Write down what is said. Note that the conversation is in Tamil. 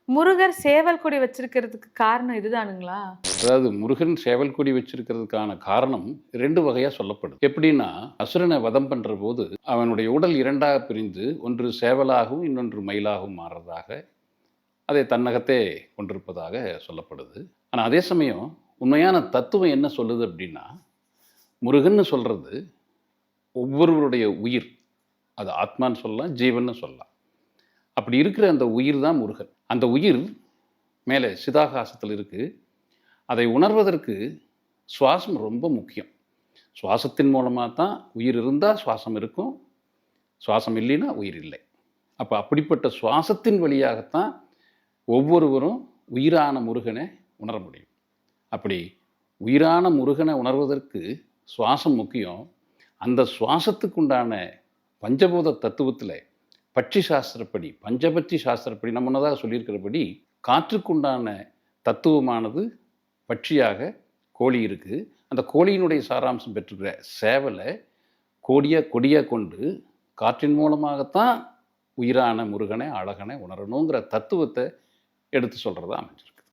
முருகர் சேவல் கொடி வச்சிருக்கிறதுக்கு காரணம் இதுதானுங்களா? அதாவது முருகன் சேவல் கொடி வச்சிருக்கிறதுக்கான காரணம் 2 வகையா சொல்லப்படுது. எப்படின்னா, அசுரனை வதம் பண்ற போது அவனுடைய உடல் 2ஆக பிரிந்து, ஒன்று சேவலாகவும், இன்னொன்று மயிலாகவும் மாறுறதாக, அதை தன்னகத்தே கொண்டிருப்பதாக சொல்லப்படுது. ஆனா அதே சமயம் உண்மையான தத்துவம் என்ன சொல்லுது அப்படின்னா, முருகன்னு சொல்றது ஒவ்வொருவருடைய உயிர். அது ஆத்மான்னு சொல்லலாம், ஜீவன்னு சொல்லலாம். அப்படி இருக்கிற அந்த உயிர் தான் முருகன். அந்த உயிர் மேலே சிதாகாசத்தில் இருக்கு. அதை உணர்வதற்கு சுவாசம் ரொம்ப முக்கியம். சுவாசத்தின் மூலமாக தான் உயிர் இருந்தால் சுவாசம் இருக்கும், சுவாசம் இல்லைன்னா உயிர் இல்லை. அப்போ அப்படிப்பட்ட சுவாசத்தின் வழியாகத்தான் ஒவ்வொருவரும் உயிரான முருகனை உணர முடியும். அப்படி உயிரான முருகனை உணர்வதற்கு சுவாசம் முக்கியம். அந்த சுவாசத்துக்கு உண்டான பஞ்சபூத தத்துவத்தில் பட்சி சாஸ்திரப்படி, பஞ்சபட்சி சாஸ்திரப்படி நம்ம முன்னதாக சொல்லியிருக்கிறபடி, காற்றுக்குண்டான தத்துவமானது பட்சியாக கோழி இருக்குது. அந்த கோழியினுடைய சாராம்சம் பெற்றுக்கிற சேவலை கொடியாக கொண்டு காற்றின் மூலமாகத்தான் உயிரான முருகனை, அழகனை உணரணுங்கிற தத்துவத்தை எடுத்து சொல்கிறதா அமைஞ்சிருக்கு.